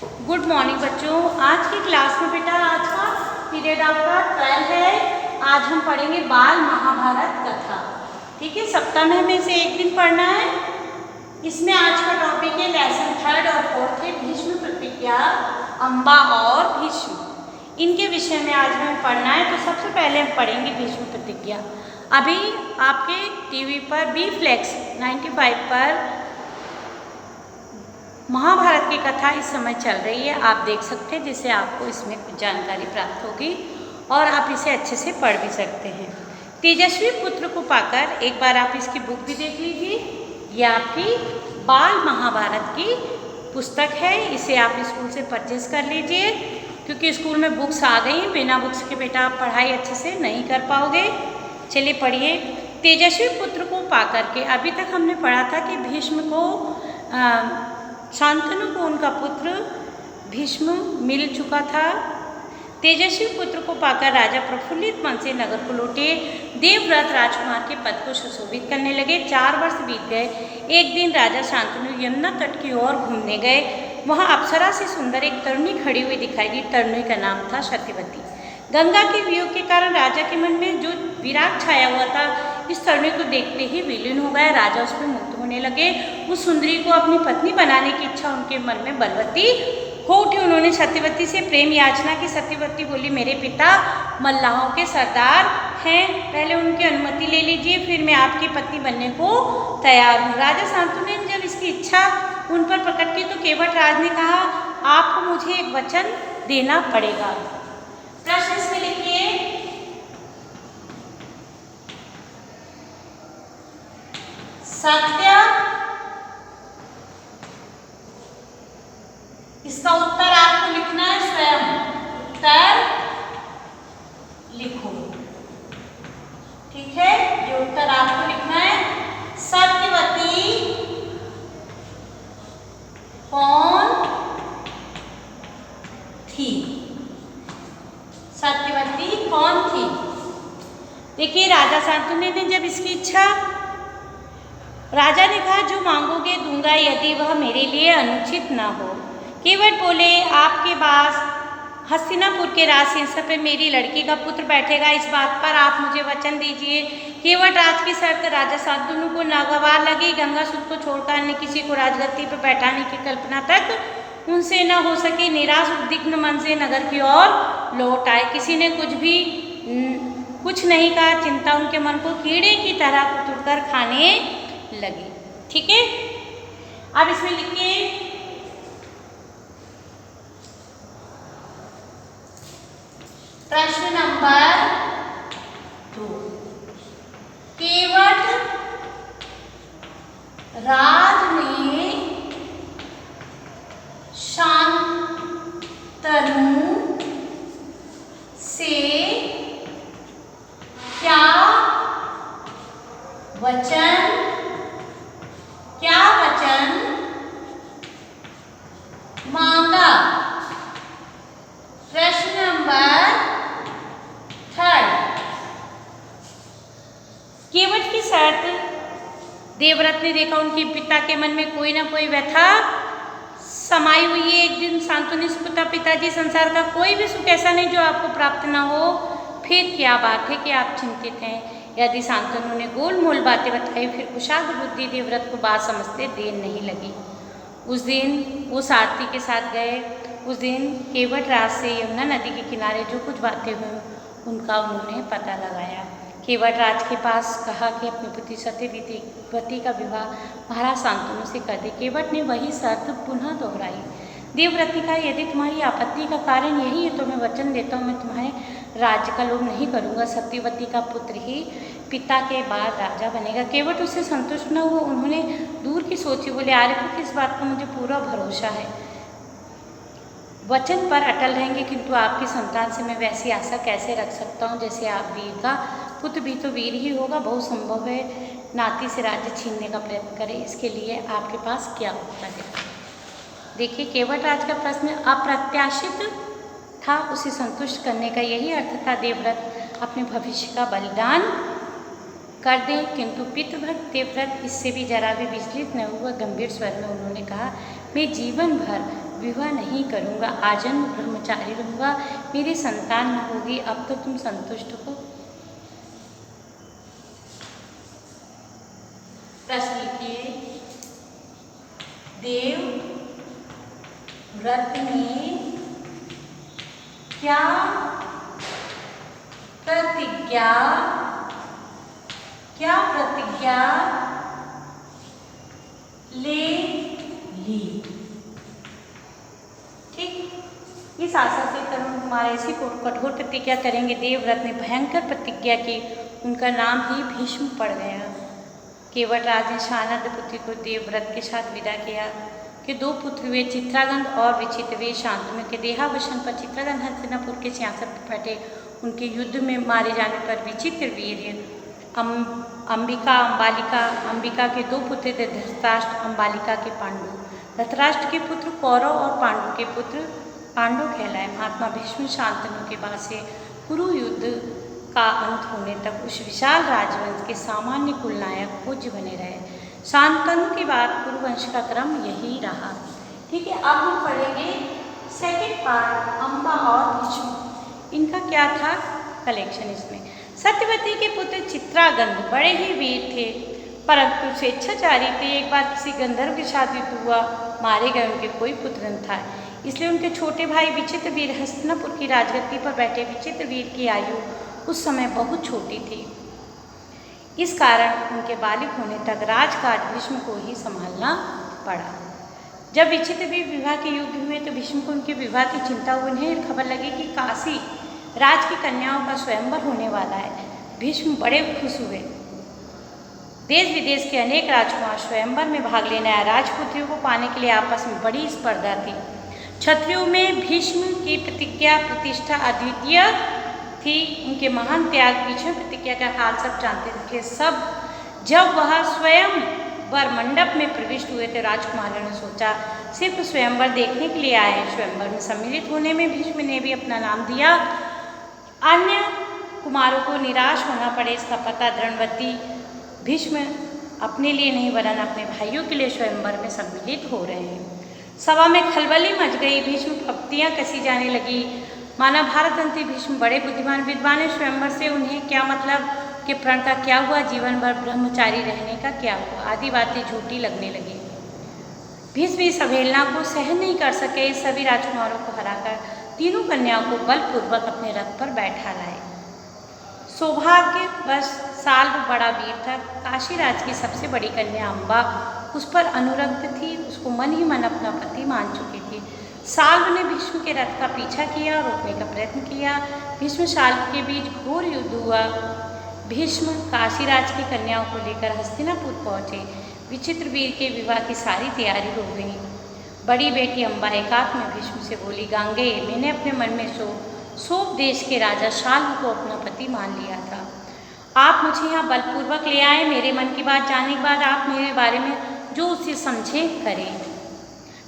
Good morning बच्चों। आज की क्लास में बेटा आज का पीरियड आपका 12 है। आज हम पढ़ेंगे बाल महाभारत कथा। ठीक है, सप्ताह में हमें से एक दिन पढ़ना है। इसमें आज का टॉपिक है लेसन 3 और 4 है भीष्म प्रतिज्ञा, अम्बा और भीष्म। इनके विषय में आज हमें पढ़ना है। तो सबसे पहले हम पढ़ेंगे भीष्म प्रतिज्ञा। अभी आपके टीवी पर बी फ्लेक्स 95 पर महाभारत की कथा इस समय चल रही है, आप देख सकते हैं, जिससे आपको इसमें कुछ जानकारी प्राप्त होगी और आप इसे अच्छे से पढ़ भी सकते हैं। तेजस्वी पुत्र को पाकर एक बार आप इसकी बुक भी देख लीजिए। यह आपकी बाल महाभारत की पुस्तक है। इसे आप स्कूल से परचेज कर लीजिए, क्योंकि स्कूल में बुक्स आ गई हैं। बिना बुक्स के बेटा आप पढ़ाई अच्छे से नहीं कर पाओगे। चलिए पढ़िए। तेजस्वी पुत्र को पाकर के अभी तक हमने पढ़ा था कि भीष्म को शांतनु को उनका पुत्र भीष्म मिल चुका था। तेजस्वी पुत्र को पाकर राजा प्रफुल्लित मन से नगर को लौटे। देवव्रत राजकुमार के पद को सुशोभित करने लगे। 4 वर्ष बीत गए। एक दिन राजा शांतनु यमुना तट की ओर घूमने गए। वहां अप्सरा से सुंदर एक तरुणी खड़ी हुई दिखाई दी। तरुणी का नाम था सत्यवती। गंगा के वियोग के कारण राजा के मन में जो विराग छाया हुआ था, इस तरुणी को देखते ही विलीन हो गया। राजा उस पर मुग्ध होने लगे। उस सुंदरी को अपनी पत्नी बनाने की इच्छा उनके मन में बलवती हो उठी। उन्होंने सत्यवती से प्रेम याचना की। सत्यवती बोली, मेरे पिता मल्लाहों के सरदार हैं, पहले उनकी अनुमति ले लीजिए, फिर मैं आपकी पत्नी बनने को तैयार हूँ। राजा शांतनु ने जब इसकी इच्छा उन पर प्रकट की तो केवट राज ने कहा, आपको मुझे एक वचन देना पड़ेगा। प्रश्न इसमें लिखिए, सत्य। इसका उत्तर आपको लिखना है, स्वयं उत्तर लिखो। ठीक है, ये उत्तर आपको लिखना है। सत्यवती कौन थी? सत्यवती कौन थी? देखिए, राजा शांतनु ने जब इसकी इच्छा, राजा ने कहा, जो मांगोगे दूंगा, यदि वह मेरे लिए अनुचित न हो। केवट बोले, आपके पास हस्तिनापुर के राजसिंहासन पर मेरी लड़की का पुत्र बैठेगा, इस बात पर आप मुझे वचन दीजिए। केवट राज की शर्त राजा शांतनु को नागवार लगी। गंगासुत को छोड़कर अन्य किसी को राजगद्दी पर बैठाने की कल्पना तक उनसे न हो सकी। निराश उद्विग्न मन से नगर की ओर लौट आए। किसी ने कुछ नहीं कहा। चिंता उनके मन को कीड़े की तरह कुतरकर खाने लगी। ठीक है, अब इसमें लिखिए, प्रश्न नंबर 2। केवट राज ने शांतनु से क्या वचन मांगा? प्रश्न नंबर 3। केवट की शर्त देवव्रत ने देखा। उनके पिता के मन में कोई ना कोई व्यथा समाई हुई है। एक दिन शांतनु ने पूछा, पिताजी, संसार का कोई भी सुख ऐसा नहीं जो आपको प्राप्त ना हो, फिर क्या बात है कि आप चिंतित हैं? यदि शांतनु ने गोलमोल बातें बताई, फिर कुशाग्र बुद्धि देवव्रत को बात समझते देर नहीं लगी। उस दिन वो सारथी के साथ गए। उस दिन केवट राज से यमुना नदी के किनारे जो कुछ बातें हुई, उनका उन्होंने पता लगाया। केवट राज के पास कहा कि अपनी पुत्री सत्यवती का विवाह महाराज शांतनु से कर दे। केवट ने वही शर्त पुनः दोहराई। देवव्रत ने कहा, यदि तुम्हारी आपत्ति का कारण यही है तो मैं वचन देता हूँ, मैं तुम्हारे राज्य का लोभ नहीं करूँगा। सत्यवती का पुत्र ही पिता के बाद राजा बनेगा। केवट उससे संतुष्ट न हुआ। उन्होंने दूर की सोची। बोले, आर्यपुत्र, इस बात का मुझे पूरा भरोसा है, वचन पर अटल रहेंगे, किंतु आपकी संतान से मैं वैसी आशा कैसे रख सकता हूँ जैसे आप वीर का पुत्र भी तो वीर ही होगा। बहुत संभव है नाती से राज्य छीनने का प्रयत्न करे। इसके लिए आपके पास क्या उत्तर है? देखिए, केवट राज का प्रश्न अप्रत्याशित था। उसे संतुष्ट करने का यही अर्थ था। देवव्रत अपने भविष्य का बलिदान कर दें, किंतु पितृभक्त देवव्रत इससे भी जरा भी विचलित न हुआ। गंभीर स्वर में उन्होंने कहा, मैं जीवन भर विवाह नहीं करूँगा, आजन्म ब्रह्मचारी रहूँगा, मेरी संतान न होगी। अब तो तुम संतुष्ट हो। प्रश्न लिखिए, देव व्रत में क्या प्रतिज्ञा ले ली। ठीक, इस आशा से तरुण कुमार ऐसी कठोर प्रतिज्ञा करेंगे। देवव्रत ने भयंकर प्रतिज्ञा की, उनका नाम ही भीष्म पड़ गया। केवटराज ने शानद पुत्री को देवव्रत के साथ विदा किया कि 2 पुत्र हुए, चित्रांगद और विचित्रवीर। शांतनु के देहावसान पर चित्रांगद हस्तिनापुर के सिंहासन पर बैठे। उनके युद्ध में मारे जाने पर विचित्रवीर अंबिका के 2 पुत्र थे, धृतराष्ट्र, अंबालिका के पांडु। धृतराष्ट्र के पुत्र कौरव और पांडु के पुत्र पांडव कहलाए। महात्मा भीष्म शांतनु के बाद से कुरु युद्ध का अंत होने तक उस विशाल राजवंश के सामान्य कुलनायक पूज्य बने रहे। शांतनु के बाद कुरुवंश का क्रम यही रहा। ठीक है, अब हम पढ़ेंगे सेकेंड पार्ट, अंबा और भीष्म। इनका क्या था कलेक्शन इसमें। सत्यवती के पुत्र चित्रांगद बड़े ही वीर थे, परंतु स्वेच्छाचारी थे। एक बार किसी गंधर्व के साथ युद्ध हुआ, मारे गए। उनके कोई पुत्र न था, इसलिए उनके छोटे भाई विचित्रवीर हस्तिनापुर की राजगद्दी पर बैठे। विचित्रवीर की आयु उस समय बहुत छोटी थी, इस कारण उनके बालिग होने तक राजकाज भीष्म को ही संभालना पड़ा। जब विचित्रवीर विवाह के योग्य हुए तो भीष्म को उनके विवाह की चिंता हुई। उन्हें खबर लगी कि काशी राज की कन्याओं का स्वयंवर होने वाला है। भीष्म बड़े खुश हुए। देश विदेश के अनेक राजकुमार स्वयंवर में भाग लेने आए। राजपुत्रियों को पाने के लिए आपस में बड़ी स्पर्धा थी। क्षत्रियों में भीष्म की प्रतिज्ञा प्रतिष्ठा अद्वितीय थी। उनके महान त्याग, भीष्म प्रतिज्ञा का हाल सब जानते थे। सब जब वह स्वयं वर मंडप में प्रविष्ट हुए थे, राजकुमारों ने सोचा सिर्फ स्वयंवर देखने के लिए आए हैं। स्वयंवर में सम्मिलित होने में भीष्म ने भी अपना नाम दिया। अन्य कुमारों को निराश होना पड़े, इसका पता द्रौपदी भीष्म अपने लिए नहीं वरन अपने भाइयों के लिए स्वयंवर में सम्मिलित हो रहे हैं। सभा में खलबली मच गई। भीष्म पत्तियां कसी जाने लगी। माना भारतवंशी भीष्म बड़े बुद्धिमान विद्वान हैं। स्वयंवर से उन्हें क्या मतलब, कि प्रण का क्या हुआ, जीवन भर ब्रह्मचारी रहने का क्या हुआ, आदि बातें झूठी लगने लगी। भीष्म इस अवहेलना को सहन नहीं कर सके। सभी राजकुमारों को हराकर तीनों कन्याओं को बलपूर्वक अपने रथ पर बैठा लाए। सौभाग्यवश साल्व बड़ा वीर था। काशीराज की सबसे बड़ी कन्या अंबा उस पर अनुरक्त थी। उसको मन ही मन अपना पति मान चुकी थी। साल्व ने भीष्म के रथ का पीछा किया और रोकने का प्रयत्न किया। भीष्म साल्व के बीच घोर युद्ध हुआ। भीष्म काशीराज की कन्याओं को लेकर हस्तिनापुर पहुँचे। विचित्रवीर के विवाह की सारी तैयारी हो गई। बड़ी बेटी अंबा एकांत में भीष्म से बोली, गांगे, मैंने अपने मन में सोप देश के राजा शाल्व को अपना पति मान लिया था। आप मुझे यहाँ बलपूर्वक ले आए। मेरे मन की बात जानने के बाद आप मेरे बारे में जो उसे समझे करें।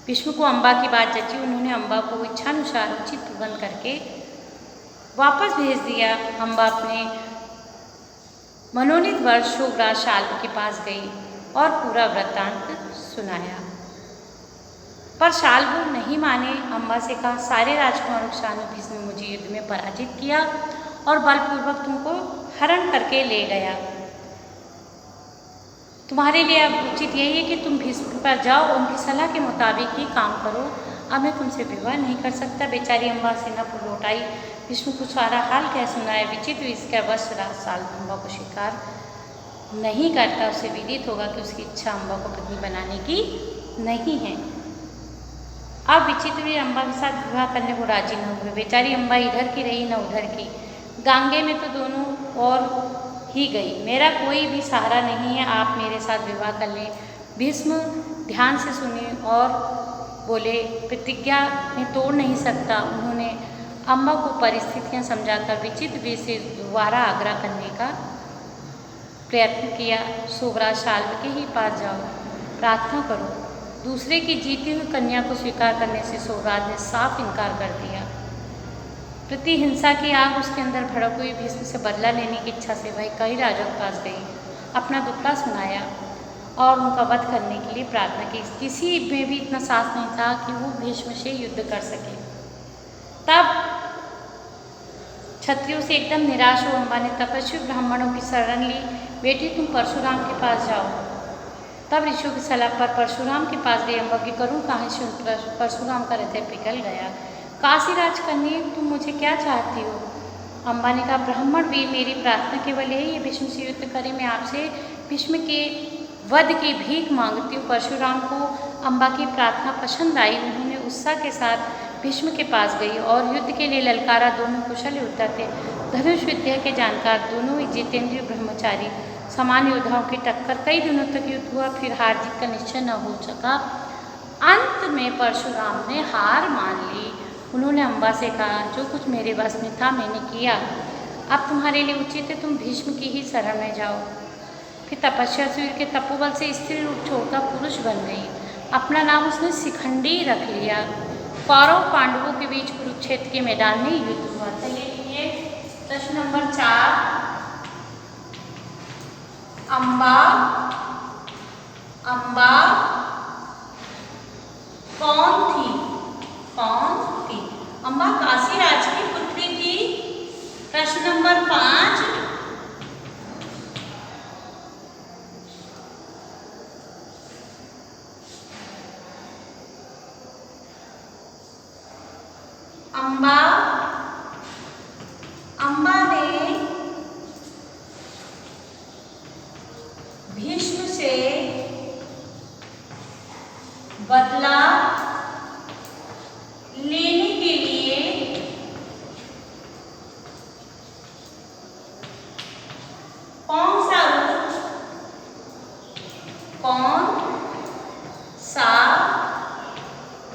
भीष्म को अंबा की बात जची। उन्होंने अंबा को इच्छानुसार उचित प्रबंध करके वापस भेज दिया। अंबा अपने मनोनीत वर शोभराज शाल्व के पास गई और पूरा वृत्तांत सुनाया, पर शाल्व नहीं माने। अंबा से कहा, सारे राजकुमारों के सामने भीष्म ने मुझे युद्ध में पराजित किया और बलपूर्वक तुमको हरण करके ले गया। तुम्हारे लिए अब उचित यही है कि तुम भीष्म पर जाओ, उनकी सलाह के मुताबिक ही काम करो। अब मैं तुमसे विवाह नहीं कर सकता। बेचारी अंबा हस्तिनापुर लौट आई। भीष्म को सारा हाल कह सुनाया। विचित्र इसका वश शाल्व अंबा को स्वीकार नहीं करता। उसे विदित होगा कि उसकी इच्छा अंबा को पत्नी बनाने की नहीं है। अब विचित्रवीर अंबा के साथ विवाह करने को राजी न हुए। बेचारी अंबा इधर की रही न उधर की। गांगे में तो दोनों और ही गई। मेरा कोई भी सहारा नहीं है, आप मेरे साथ विवाह कर लें। भीष्म ध्यान से सुने और बोले, प्रतिज्ञा में तोड़ नहीं सकता। उन्होंने अंबा को परिस्थितियां समझाकर विचित्रवीर से दोबारा आग्रह करने का प्रयत्न किया। शोभराज शाल्व के ही पास जाओ, प्रार्थना करो। दूसरे की जीती हुई कन्या को स्वीकार करने से शोभराज ने साफ इनकार कर दिया। प्रतिहिंसा की आग उसके अंदर भड़क हुई। भीष्म से बदला लेने की इच्छा से वह कई राजाओं के पास गई, अपना दुखड़ा सुनाया और उनका वध करने के लिए प्रार्थना की। किसी में भी इतना साहस नहीं था कि वो भीष्म से युद्ध कर सके। तब क्षत्रियों से एकदम निराश हो अम्बा ने तपस्वी ब्राह्मणों की शरण ली। बेटी तुम परशुराम के पास जाओ। तब ऋषियों की सलाह पर परशुराम के पास गई। अम्बा की करुण कहानी सुन परशुराम का हृदय पिघल गया। काशीराज कन्या तुम मुझे क्या चाहती हो? अम्बा ने कहा ब्राह्मण वीर मेरी प्रार्थना केवल यही है भीष्म से युद्ध करें। मैं आपसे भीष्म के वध की भीख मांगती हूँ। परशुराम को अम्बा की प्रार्थना पसंद आई। उन्होंने उत्साह के साथ भीष्म के पास गई और युद्ध के लिए ललकारा। दोनों कुशल योद्धा थे, धनुष विद्या के जानकार, दोनों ही जितेंद्रिय ब्रह्मचारी, समान योद्धाओं की टक्कर। कई दिनों तक युद्ध हुआ, फिर हार जीत का निश्चय न हो सका। अंत में परशुराम ने हार मान ली। उन्होंने अम्बा से कहा जो कुछ मेरे बस में था मैंने किया, अब तुम्हारे लिए उचित है तुम भीष्म की ही शरण में जाओ। फिर तपस्या सूर्य के तपोबल से स्त्री रूप छोड़कर पुरुष बन गई। अपना नाम उसने शिखंडी रख लिया। कौरव पांडवों के बीच कुरुक्षेत्र के मैदान में युद्ध हुआ। चलिए प्रश्न नंबर 4, अम्बा कौन थी? अम्बा काशीराज की पुत्री थी। प्रश्न नंबर 5, अम्बा ने भीष्म से बदला लेने के लिए कौन सा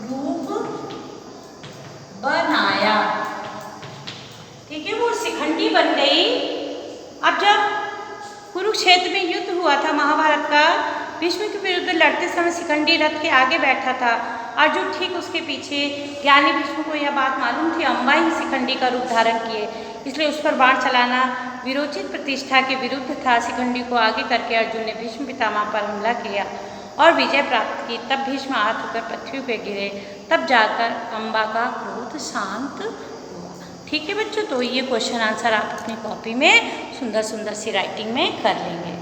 रूप बनाया? ठीक है, वो शिखंडी बन गई। अब जब कुरुक्षेत्र में युद्ध हुआ था महाभारत का, भीष्म के विरुद्ध लड़ते समय शिखंडी रथ के आगे बैठा था। अर्जुन ठीक उसके पीछे। ज्ञानी भीष्म को यह बात मालूम थी अम्बा ही शिखंडी का रूप धारण किए, इसलिए उस पर बाण चलाना विरोचित प्रतिष्ठा के विरुद्ध था। शिखंडी को आगे करके अर्जुन ने भीष्म पितामह पर हमला किया और विजय प्राप्त की। तब भीष्म आहत होकर पृथ्वी पर गिरे। तब जाकर अम्बा का क्रोध शांत हुआ। ठीक है बच्चों, तो ये क्वेश्चन आंसर आप अपनी कॉपी में सुंदर सुंदर सी राइटिंग में कर लेंगे।